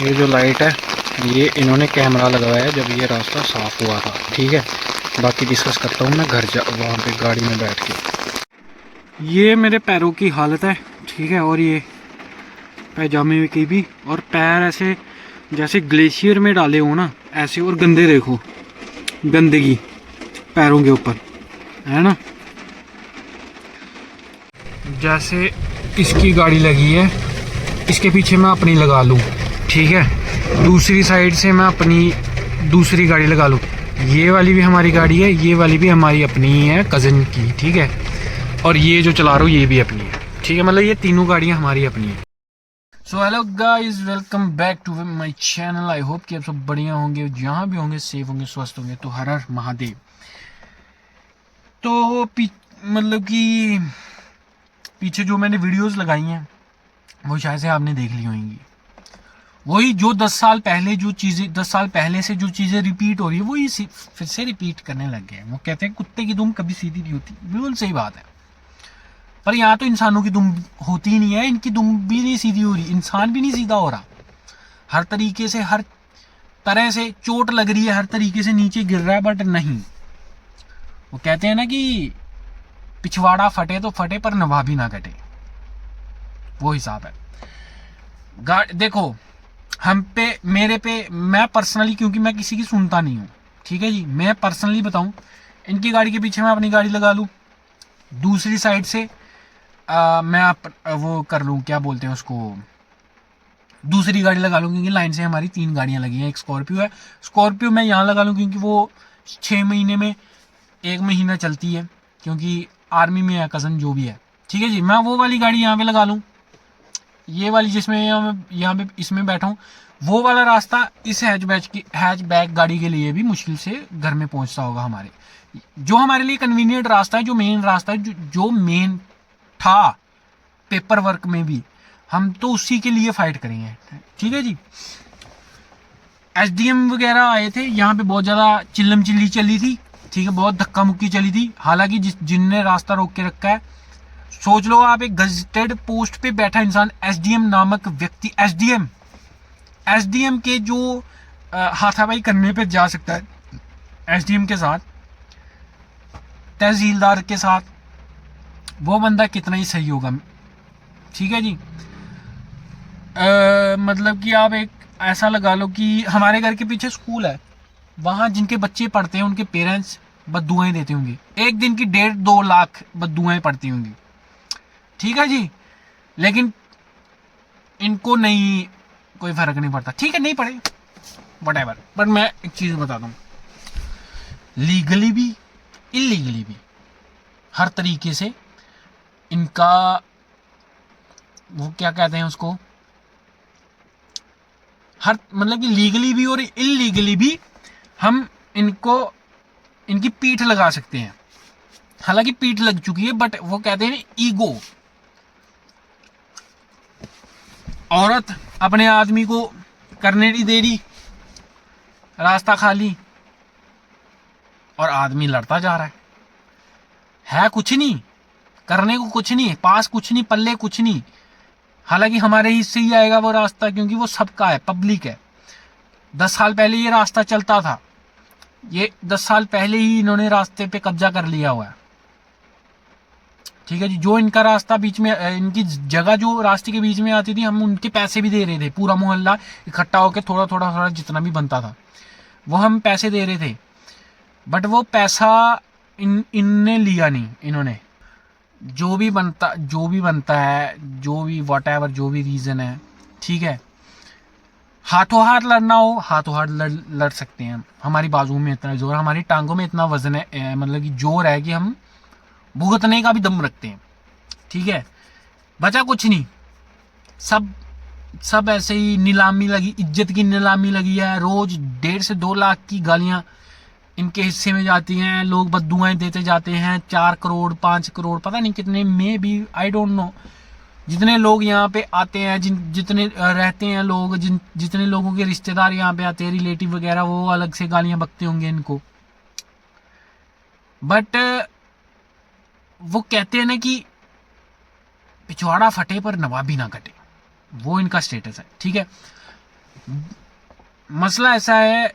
ये जो लाइट है ये इन्होंने कैमरा लगाया है जब ये रास्ता साफ हुआ था, ठीक है। बाकी डिस्कस करता हूँ मैं घर जा वहाँ पे गाड़ी में बैठ के। ये मेरे पैरों की हालत है, ठीक है। और ये पैजामे की भी, और पैर ऐसे जैसे ग्लेशियर में डाले हो ना ऐसे, और गंदे देखो, गंदगी पैरों के ऊपर है ना। जैसे इसकी गाड़ी लगी है, इसके पीछे मैं अपनी लगा लूँ, ठीक है। दूसरी साइड से मैं अपनी दूसरी गाड़ी लगा लूँ। ये वाली भी हमारी गाड़ी है, ये वाली भी हमारी अपनी ही है, कज़न की, ठीक है। और ये जो चला रहा हूँ ये भी अपनी है, ठीक है। मतलब ये तीनों गाड़ियाँ हमारी अपनी है। So hello guys, welcome back to my channel. I hope कि आप सब बढ़िया होंगे, जहाँ भी होंगे सेफ होंगे, स्वस्थ होंगे। तो हर हर महादेव। तो मतलब कि पीछे जो मैंने वीडियोस लगाई हैं वो शायद से आपने देख ली होंगी। वही जो 10 साल पहले जो चीज़ें, 10 साल पहले से जो चीज़ें रिपीट हो रही है वही फिर से रिपीट करने लग गए हैं। वो कहते हैं कुत्ते की दुम कभी सीधी नहीं होती, बिल्कुल सही बात है। पर यहाँ तो इंसानों की दुम होती ही नहीं है, इनकी दुम भी नहीं सीधी हो रही, इंसान भी नहीं सीधा हो रहा। हर तरीके से, हर तरह से चोट लग रही है, हर तरीके से नीचे गिर रहा है, बट नहीं। वो कहते हैं ना कि पिछवाड़ा फटे तो फटे पर नवा भी ना कटे, वो हिसाब है। देखो, हम पे, मेरे पे, मैं पर्सनली, क्योंकि मैं किसी की सुनता नहीं हूँ, ठीक है जी। मैं पर्सनली बताऊं, इनकी गाड़ी के पीछे मैं अपनी गाड़ी लगा लूँ, दूसरी साइड से मैं वो कर लूँ, क्या बोलते हैं उसको, दूसरी गाड़ी लगा लूँ। क्योंकि लाइन से हमारी 3 गाड़ियाँ लगी हैं, एक स्कॉर्पियो है। स्कॉर्पियो मैं यहाँ लगा लूँ क्योंकि वो 6 महीने में 1 महीना चलती है, क्योंकि आर्मी में है कज़न जो भी है, ठीक है जी। मैं वो वाली गाड़ी यहाँ पे लगा लूँ, ये वाली जिसमें यहाँ पे इसमें बैठा हूँ। वो वाला रास्ता इस हैचबैक गाड़ी के लिए भी मुश्किल से घर में पहुंचता होगा हमारे। जो हमारे लिए कन्वीनियंट रास्ता है, जो मेन रास्ता है, जो मेन था पेपर वर्क में भी, हम तो उसी के लिए फाइट करेंगे, ठीक है जी। एसडीएम वगैरह आए थे यहाँ पे, बहुत ज़्यादा चिल्लम चिल्ली चली थी, ठीक है, बहुत धक्का मुक्की चली थी। हालांकि जिनने रास्ता रोक के रखा है, सोच लो आप एक गजेटेड पोस्ट पे बैठा इंसान, एसडीएम नामक व्यक्ति, एसडीएम के जो हाथापाई करने पे जा सकता है, एसडीएम के साथ, तहसीलदार के साथ, वो बंदा कितना ही सही होगा, ठीक है जी। मतलब कि आप एक ऐसा लगा लो कि हमारे घर के पीछे स्कूल है, वहाँ जिनके बच्चे पढ़ते हैं उनके पेरेंट्स बद्दुआएं देते होंगे, एक दिन की 1.5-2 लाख बद्दुआएं पड़ती होंगी, ठीक है जी। लेकिन इनको नहीं, कोई फर्क नहीं पड़ता, ठीक है, नहीं पड़े, वटेवर। पर मैं एक चीज बताता हूँ, लीगली भी इलीगली भी हर तरीके से इनका, वो क्या कहते हैं उसको, हर मतलब कि लीगली भी और इलीगली भी हम इनको, इनकी पीठ लगा सकते हैं। हालांकि पीठ लग चुकी है, बट वो कहते हैं ईगो, औरत अपने आदमी को करने नहीं दे रही, रास्ता खाली, और आदमी लड़ता जा रहा है कुछ नहीं, करने को कुछ नहीं, पास कुछ नहीं, पल्ले कुछ नहीं। हालांकि हमारे हिस्से ही आएगा वो रास्ता, क्योंकि वो सबका है, पब्लिक है। 10 साल पहले ये रास्ता चलता था, ये 10 साल पहले ही इन्होंने रास्ते पे कब्जा कर लिया हुआ है, ठीक है जी। जो इनका रास्ता बीच में, इनकी जगह जो रास्ते के बीच में आती थी, हम उनके पैसे भी दे रहे थे, पूरा मोहल्ला इकट्ठा होकर थोड़ा थोड़ा थोड़ा जितना भी बनता था वो हम पैसे दे रहे थे। बट वो पैसा इनने लिया नहीं, इन्होंने जो भी बनता है, जो भी वट एवर, जो भी रीज़न है, ठीक है, हाथों हाथ लड़ना हो, हाथों हाथ लड़ सकते हैं हम। हमारी बाजू में इतना जोर, हमारी टांगों में इतना वजन है, मतलब कि जोर है कि हम भुगतने का भी दम रखते हैं, ठीक है। बचा कुछ नहीं, सब सब ऐसे ही नीलामी लगी, इज्जत की नीलामी लगी है। रोज 1.5 से 2 लाख की गालियां इनके हिस्से में जाती हैं, लोग बद्दुआएं देते जाते हैं, 4 करोड़ 5 करोड़ पता नहीं कितने में भी, आई डोंट नो। जितने लोग यहाँ पे आते हैं, जितने रहते हैं लोग, जितने लोगों के रिश्तेदार यहाँ पे आते हैं, रिलेटिव वगैरह, वो अलग से गालियां बकते होंगे इनको। बट वो कहते हैं ना कि पिछवाड़ा फटे पर नवाबी ना कटे, वो इनका स्टेटस है, ठीक है। मसला ऐसा है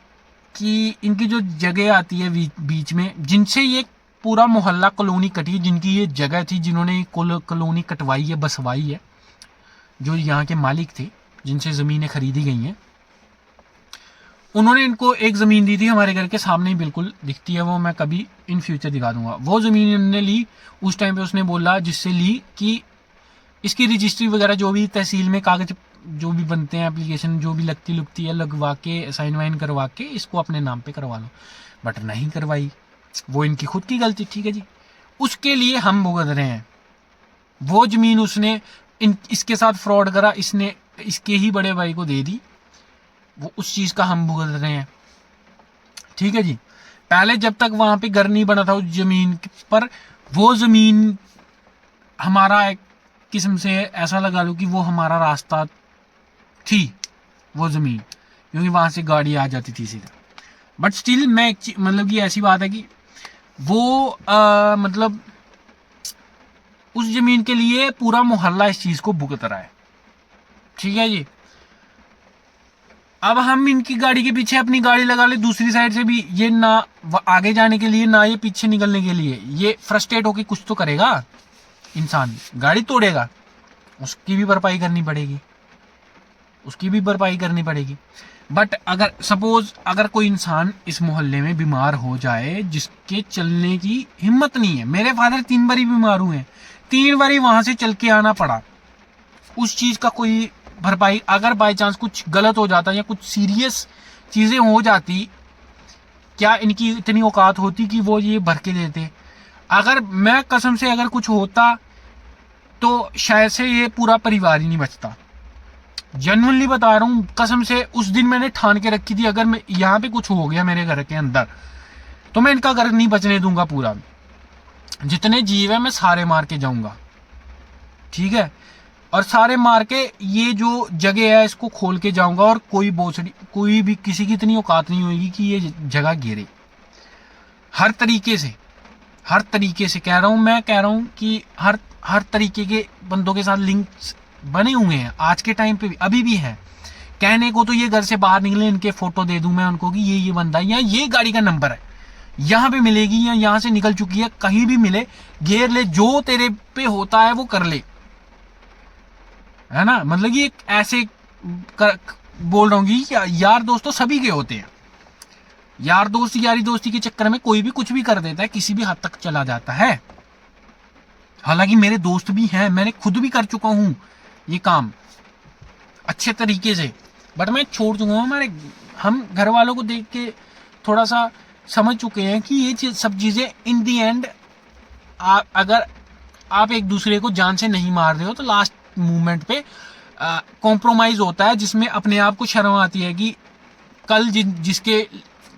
कि इनकी जो जगह आती है बीच में, जिनसे ये पूरा मोहल्ला कॉलोनी कटी है, जिनकी ये जगह थी, जिन्होंने कॉलोनी कटवाई है, बसवाई है, जो यहाँ के मालिक थे, जिनसे ज़मीनें खरीदी गई हैं, उन्होंने इनको एक ज़मीन दी थी हमारे घर के सामने ही बिल्कुल दिखती है, वो मैं कभी इन फ्यूचर दिखा दूंगा। वो ज़मीन इन्होंने ली, उस टाइम पे उसने बोला जिससे ली कि इसकी रजिस्ट्री वगैरह जो भी तहसील में कागज जो भी बनते हैं, एप्लीकेशन जो भी लगती है, लगवा के साइन वाइन करवा के इसको अपने नाम पे करवा लो। बट नहीं करवाई, वो इनकी खुद की गलती, ठीक है जी। उसके लिए हम भुगत रहे हैं। वो ज़मीन उसने इसके साथ फ्रॉड करा, इसने इसके ही बड़े भाई को दे दी, वो उस चीज़ का हम भुगत रहे हैं, ठीक है जी। पहले जब तक वहाँ पे घर नहीं बना था उस ज़मीन पर, वो ज़मीन हमारा एक किस्म से ऐसा लगा लो कि वो हमारा रास्ता थी, वो ज़मीन, क्योंकि वहाँ से गाड़ी आ जाती थी सीधा। बट स्टिल मैं मतलब कि ऐसी बात है कि वो मतलब उस ज़मीन के लिए पूरा मोहल्ला इस चीज़ को भुगत रहा है, ठीक है जी। अब हम इनकी गाड़ी के पीछे अपनी गाड़ी लगा ले दूसरी साइड से भी, ये ना आगे जाने के लिए ना ये पीछे निकलने के लिए, ये फ्रस्ट्रेट होके कुछ तो करेगा इंसान, गाड़ी तोड़ेगा, उसकी भी भरपाई करनी पड़ेगी, उसकी भी भरपाई करनी पड़ेगी। बट अगर सपोज अगर कोई इंसान इस मोहल्ले में बीमार हो जाए, जिसके चलने की हिम्मत नहीं है, मेरे फादर 3 बारी बीमार हुए हैं, 3 बारी वहां से चल के आना पड़ा, उस चीज का कोई भरपाई, अगर बाय चांस कुछ गलत हो जाता या कुछ सीरियस चीजें हो जाती, क्या इनकी इतनी औकात होती कि वो ये भर के देते? अगर मैं कसम से अगर कुछ होता तो शायद से ये पूरा परिवार ही नहीं बचता, जेन्युइनली बता रहा हूँ कसम से। उस दिन मैंने ठान के रखी थी, अगर मैं यहाँ पे कुछ हो गया मेरे घर के अंदर तो मैं इनका घर नहीं बचने दूंगा, पूरा जितने जीव है मैं सारे मार के जाऊंगा, ठीक है। और सारे मार के ये जो जगह है इसको खोल के जाऊंगा, और कोई बोछड़ी, कोई भी किसी की इतनी औकात नहीं होगी कि ये जगह घेरे। हर तरीके से कह रहा हूं, मैं कह रहा हूं कि हर तरीके के बंदों के साथ लिंक्स बने हुए हैं आज के टाइम पे भी, अभी भी है। कहने को तो ये घर से बाहर निकले, इनके फोटो दे दूं मैं उनको कि ये बंदा या ये गाड़ी का नंबर है, यहाँ पे मिलेगी या यहाँ से निकल चुकी है, कहीं भी मिले घेर ले, जो तेरे पे होता है वो कर ले, है ना। मतलब कि एक ऐसे बोल रहा हूँ कि यार दोस्तों सभी के होते हैं, यार दोस्त यारी दोस्ती के चक्कर में कोई भी कुछ भी कर देता है, किसी भी हद तक चला जाता है। हालांकि मेरे दोस्त भी हैं, मैंने खुद भी कर चुका हूं ये काम अच्छे तरीके से, बट मैं छोड़ चुका हूं। हमारे हम घर वालों को देख के थोड़ा सा समझ चुके हैं कि ये सब चीजें इन दी एंड, अगर आप एक दूसरे को जान से नहीं मार रहे हो तो लास्ट मूवमेंट पे कॉम्प्रोमाइज होता है, जिसमें अपने आप को शर्म आती है कि कल जिसके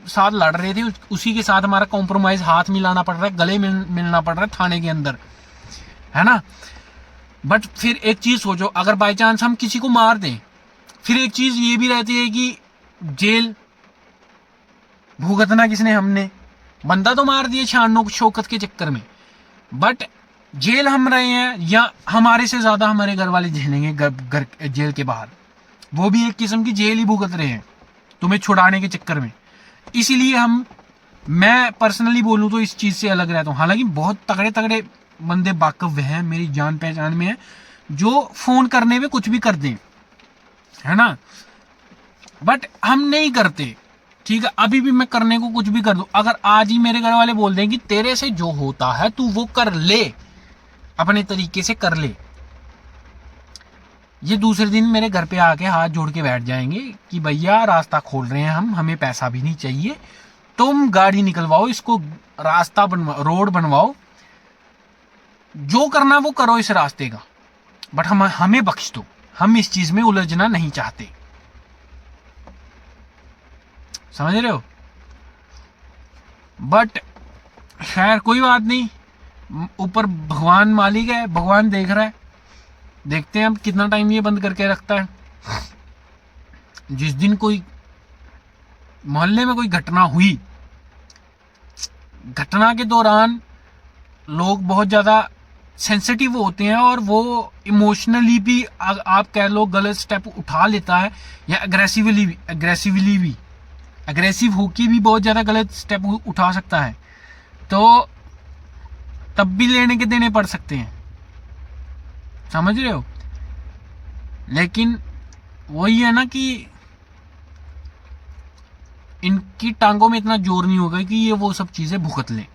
साथ लड़ रहे थे उसी के साथ हमारा कॉम्प्रोमाइज, हाथ मिलाना पड़ रहा है, गले मिलना पड़ रहा है थाने के अंदर, है ना। बट फिर एक चीज सोचो, अगर बाय चांस हम किसी को मार दें, फिर एक चीज ये भी रहती है कि जेल भुगतना किसने? हमने। बंदा तो मार दिया शान शौकत के चक्कर में, बट जेल हम रहे हैं, या हमारे से ज्यादा हमारे घर वाले झेलेंगे घर जेल के बाहर, वो भी एक किस्म की जेल ही भुगत रहे हैं तुम्हें छुड़ाने के चक्कर में। इसीलिए मैं पर्सनली बोलूं तो इस चीज से अलग रहता हूं। हालांकि बहुत तगड़े तगड़े बंदे वाकफ हैं, मेरी जान पहचान में है, जो फोन करने में कुछ भी कर दें, है ना, बट हम नहीं करते, ठीक है। अभी भी मैं करने को कुछ भी कर दूं, अगर आज ही मेरे घर वाले बोल दें कि तेरे से जो होता है तू वो कर ले, अपने तरीके से कर ले, ये दूसरे दिन मेरे घर पे आके हाथ जोड़ के बैठ जाएंगे कि भैया रास्ता खोल रहे हैं हम, हमें पैसा भी नहीं चाहिए, तुम गाड़ी निकलवाओ, इसको रास्ता बनवाओ, रोड बनवाओ, जो करना वो करो इस रास्ते का, बट हमें बख्श दो, हम इस चीज में उलझना नहीं चाहते। समझ रहे हो? बट खैर कोई बात नहीं, ऊपर भगवान मालिक है, भगवान देख रहा है, देखते हैं अब कितना टाइम ये बंद करके रखता है। जिस दिन कोई मोहल्ले में कोई घटना हुई, घटना के दौरान लोग बहुत ज्यादा सेंसिटिव होते हैं और वो इमोशनली भी आप कह लो गलत स्टेप उठा लेता है, या एग्रेसिव होके भी बहुत ज़्यादा गलत स्टेप उठा सकता है, तो तब भी लेने के देने पड़ सकते हैं, समझ रहे हो। लेकिन वही है ना कि इनकी टांगों में इतना जोर नहीं होगा कि ये वो सब चीज़ें भुगत लें।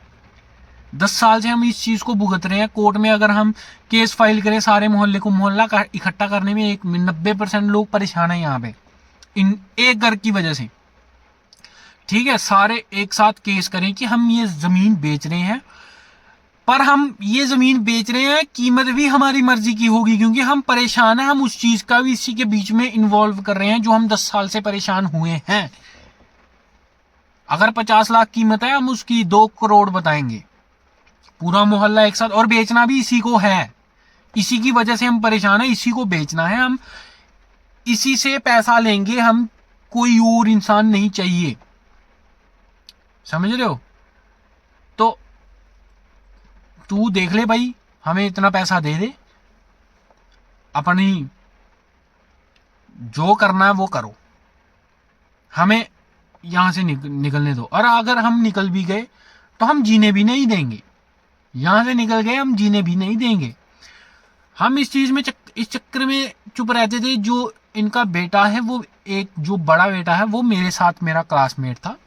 10 साल से हम इस चीज़ को भुगत रहे हैं। कोर्ट में अगर हम केस फाइल करें, सारे मोहल्ले को मोहल्ला इकट्ठा करने में 90% लोग परेशान हैं यहाँ पे, इन एक घर की वजह से। ठीक है, सारे एक साथ केस करें कि हम ये ज़मीन बेच रहे हैं, पर हम ये ज़मीन बेच रहे हैं, कीमत भी हमारी मर्जी की होगी, क्योंकि हम परेशान हैं, हम उस चीज़ का भी इसी के बीच में इन्वॉल्व कर रहे हैं जो हम 10 साल से परेशान हुए हैं। अगर 50 लाख कीमत है, हम उसकी 2 करोड़ बताएंगे, पूरा मोहल्ला एक साथ। और बेचना भी इसी को है, इसी की वजह से हम परेशान हैं, इसी को बेचना है, हम इसी से पैसा लेंगे, हम कोई और इंसान नहीं चाहिए, समझ रहे हो। तो तू देख ले भाई, हमें इतना पैसा दे दे, अपनी जो करना है वो करो, हमें यहां से निकलने दो। और अगर हम निकल भी गए तो हम जीने भी नहीं देंगे, यहां से निकल गए हम जीने भी नहीं देंगे। हम इस चीज में इस चक्कर में चुप रहते थे। जो इनका बेटा है, वो एक जो बड़ा बेटा है, वो मेरे साथ मेरा क्लासमेट था,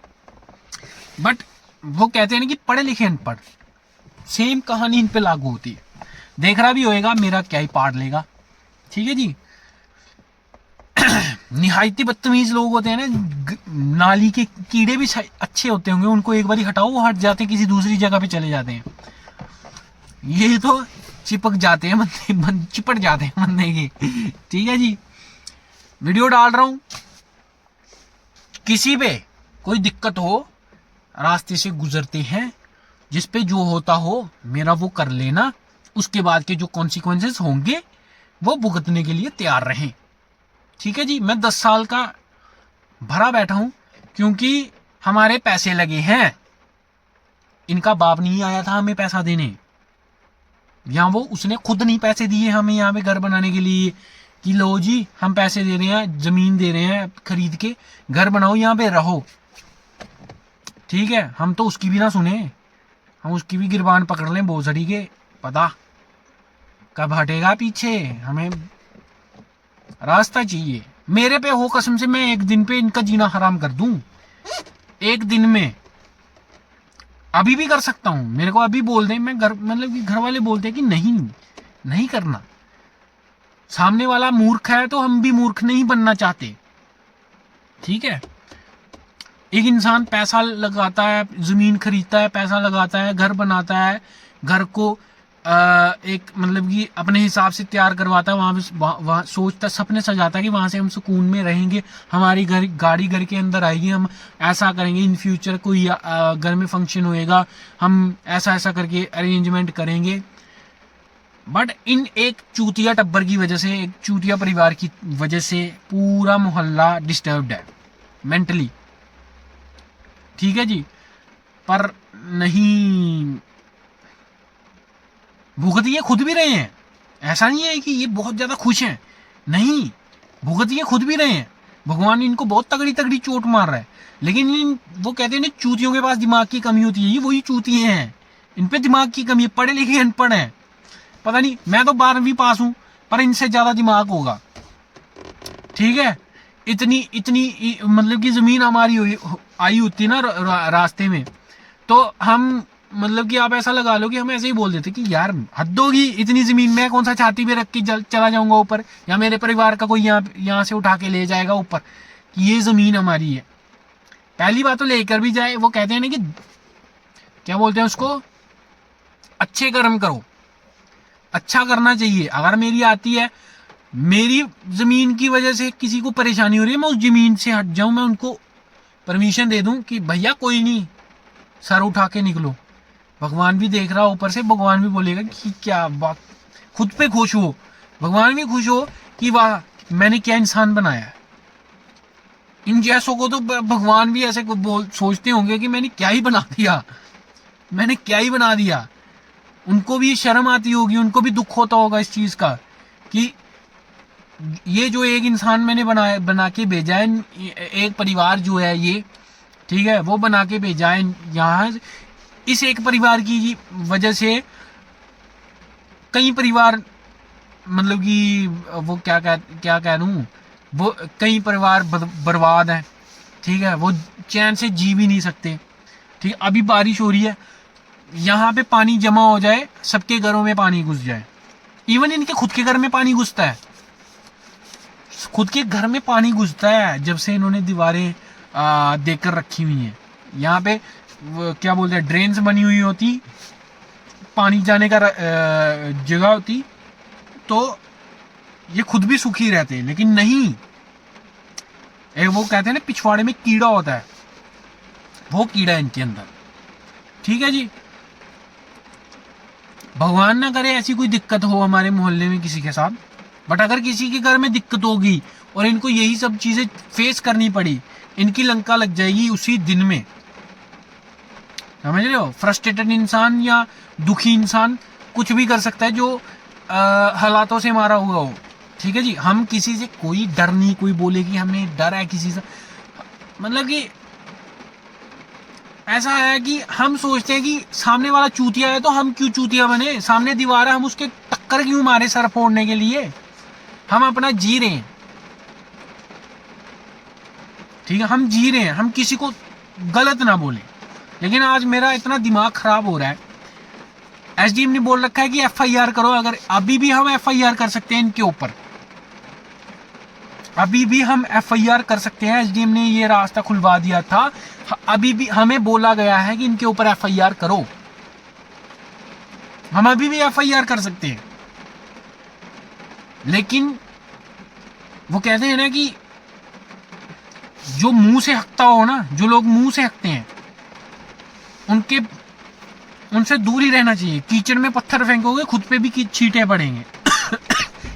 बट वो कहते हैं ना कि पढ़े लिखे अनपढ़, सेम कहानी इन पे लागू होती है। देख रहा भी होएगा, मेरा क्या ही पाड़ लेगा, ठीक है जी। निहायती बदतमीज लोग होते हैं ना, नाली के कीड़े भी अच्छे होते होंगे, उनको एक बार हटाओ वो हट जाते हैं, किसी दूसरी जगह पे चले जाते हैं। ये तो चिपक जाते हैं बंदे, चिपट जाते हैं बंदे के, ठीक है जी। वीडियो डाल रहा हूं, किसी पे कोई दिक्कत हो, रास्ते से गुजरते हैं, जिस पे जो होता हो मेरा वो कर लेना, उसके बाद के जो कॉन्सिक्वेंसेस होंगे वो भुगतने के लिए तैयार रहें, ठीक है जी। मैं 10 साल का भरा बैठा हूं क्योंकि हमारे पैसे लगे हैं, इनका बाप नहीं आया था हमें पैसा देने, या वो उसने खुद नहीं पैसे दिए हमें यहाँ पे घर बनाने के लिए कि लो जी हम पैसे दे रहे हैं, जमीन दे रहे हैं, खरीद के घर बनाओ, यहाँ पे रहो, ठीक है। हम तो उसकी भी ना सुने, हम उसकी भी गिरबान पकड़ लें भोसड़ी के, पता कब हटेगा पीछे, हमें रास्ता चाहिए। मेरे पे हो कसम से, मैं एक दिन पे इनका जीना हराम कर दूं, एक दिन में, अभी भी कर सकता हूं। मेरे को अभी बोल दें, मैं मतलब कि घर वाले बोलते हैं कि नहीं करना, सामने वाला मूर्ख है तो हम भी मूर्ख नहीं बनना चाहते, ठीक है। एक इंसान पैसा लगाता है, जमीन खरीदता है, पैसा लगाता है, घर बनाता है, घर को एक मतलब कि अपने हिसाब से तैयार करवाता है, वहाँ सोचता, सपने सजाता है कि वहाँ से हम सुकून में रहेंगे, हमारी गाड़ी घर के अंदर आएगी, हम ऐसा करेंगे, इन फ्यूचर कोई घर में फंक्शन होएगा, हम ऐसा करके अरेंजमेंट करेंगे। बट इन एक चूतिया टब्बर की वजह से, एक चूतिया परिवार की वजह से पूरा मोहल्ला डिस्टर्ब्ड है मेंटली, ठीक है जी। पर नहीं, भुगत ये खुद भी रहे हैं, ऐसा नहीं है कि ये बहुत ज्यादा खुश हैं, नहीं, भुगत ये खुद भी रहे हैं। भगवान इनको बहुत तगड़ी चोट मार रहा है, लेकिन वो कहते हैं ना चूतियों के पास दिमाग की कमी होती है, ये वही चूतिए हैं, इन पे दिमाग की कमी है, पढ़े लिखे अनपढ़ हैं। पता नहीं, मैं तो 12वीं पास हूं, पर इनसे ज्यादा दिमाग होगा, ठीक है। इतनी मतलब कि जमीन हमारी आई होती ना रास्ते में, तो हम मतलब कि आप ऐसा लगा लो कि हम ऐसे ही बोल देते कि यार हद होगी, इतनी जमीन मैं कौन सा छाती पे रख के चला जाऊंगा ऊपर, या मेरे परिवार का कोई यहाँ से उठा के ले जाएगा ऊपर कि ये जमीन हमारी है। पहली बात तो लेकर भी जाए, वो कहते हैं ना कि क्या बोलते हैं उसको, अच्छे कर्म करो, अच्छा करना चाहिए। अगर मेरी आती है, मेरी जमीन की वजह से किसी को परेशानी हो रही है, मैं उस जमीन से हट जाऊं, मैं उनको परमिशन दे दूं कि भैया कोई नहीं, सर उठा के निकलो। भगवान भी देख रहा हो ऊपर से, भगवान भी बोलेगा कि क्या बात, खुद पे खुश हो, भगवान भी खुश हो कि वाह मैंने क्या इंसान बनाया है। इन जैसों को तो भगवान भी ऐसे सोचते होंगे कि मैंने क्या ही बना दिया, मैंने क्या ही बना दिया। उनको भी शर्म आती होगी, उनको भी दुख होता होगा इस चीज़ का कि ये जो एक इंसान मैंने बना के भेजा है, एक परिवार जो है ये, ठीक है, वो बना के भेजा है यहाँ, इस एक परिवार की वजह से कई परिवार, मतलब कि वो क्या कह दूँ, वो कई परिवार बर्बाद हैं, ठीक है, वो चैन से जी भी नहीं सकते। ठीक है, अभी बारिश हो रही है, यहाँ पे पानी जमा हो जाए, सबके घरों में पानी घुस जाए, इवन इनके खुद के घर में पानी घुसता है, खुद के घर में पानी घुसता है जब से इन्होंने दीवारें देकर रखी हुई हैं। यहाँ पे क्या बोलते हैं, ड्रेन्स बनी हुई होती, पानी जाने का जगह होती, तो ये खुद भी सुखी रहते, लेकिन नहीं, वो कहते हैं ना पिछवाड़े में कीड़ा होता है, वो कीड़ा है इनके अंदर। ठीक है जी, भगवान ना करे ऐसी कोई दिक्कत हो हमारे मोहल्ले में किसी के साथ, बट अगर किसी के घर में दिक्कत होगी और इनको यही सब चीजें फेस करनी पड़ी, इनकी लंका लग जाएगी उसी दिन में। समझ रहे हो, फ्रस्ट्रेटेड इंसान या दुखी इंसान कुछ भी कर सकता है जो हालातों से मारा हुआ हो। ठीक है जी, हम किसी से कोई डर नहीं, कोई बोले कि हमें डर है किसी से, मतलब कि ऐसा है कि हम सोचते हैं कि सामने वाला चूतिया है तो हम क्यों चूतिया बने, सामने दीवार है हम उसके टक्कर क्यों मारे सर फोड़ने के लिए, हम अपना जी रहे हैं। ठीक है, हम जी रहे हैं, हम किसी को गलत ना बोले। लेकिन आज मेरा इतना दिमाग खराब हो रहा है, एसडीएम ने बोल रखा है कि एफआईआर करो, अगर अभी भी हम एफआईआर कर सकते हैं इनके ऊपर, अभी भी हम एफआईआर कर सकते हैं, एसडीएम ने ये रास्ता खुलवा दिया था, अभी भी हमें बोला गया है कि इनके ऊपर एफआईआर करो, हम अभी भी एफआईआर कर सकते हैं। लेकिन वो कहते हैं ना कि जो मुंह से हकता हो ना, जो लोग मुंह से हकते हैं उनसे दूर ही रहना चाहिए। कीचड़ में पत्थर फेंकोगे खुद पे भी छींटे पड़ेंगे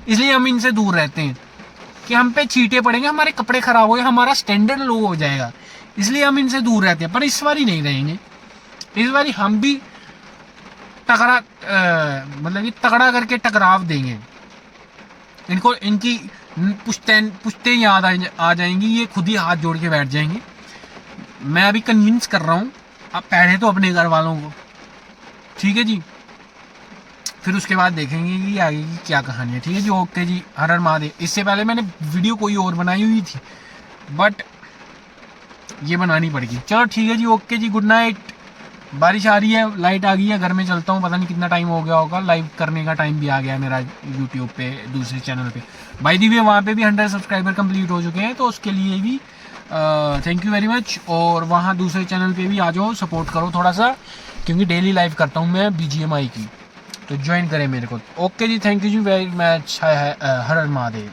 इसलिए हम इनसे दूर रहते हैं कि हम पे छींटे पड़ेंगे, हमारे कपड़े खराब हो गए, हमारा स्टैंडर्ड लो हो जाएगा, इसलिए हम इनसे दूर रहते हैं। पर इस बार ही नहीं रहेंगे, इस बार हम भी मतलब कि तगड़ा करके टकराव देंगे इनको, इनकी पुश्तें याद आ जाएंगी, ये खुद ही हाथ जोड़ के बैठ जाएंगे। मैं अभी कन्विंस कर रहा हूँ, अब पहले तो अपने घर वालों को, ठीक है जी, फिर उसके बाद देखेंगे कि आगे की क्या कहानी है। ठीक है जी, ओके जी, हर हर महादेव। इससे पहले मैंने वीडियो कोई और बनाई हुई थी, बट ये बनानी पड़ेगी। चलो ठीक है जी, ओके जी, गुड नाइट। बारिश आ रही है, लाइट आ गई है, घर में चलता हूँ, पता नहीं कितना टाइम हो गया होगा, लाइव करने का टाइम भी आ गया है मेरा यूट्यूब पे, दूसरे चैनल पे। बाय द वे वहाँ पे भी 100 सब्सक्राइबर कंप्लीट हो चुके हैं, तो उसके लिए भी थैंक यू वेरी मच। और वहाँ दूसरे चैनल पे भी आ जाओ, सपोर्ट करो थोड़ा सा, क्योंकि डेली लाइव करता हूँ मैं BGMI की, तो ज्वाइन करें मेरे को। Okay ji, thank you ji very much, हर हर महादेव।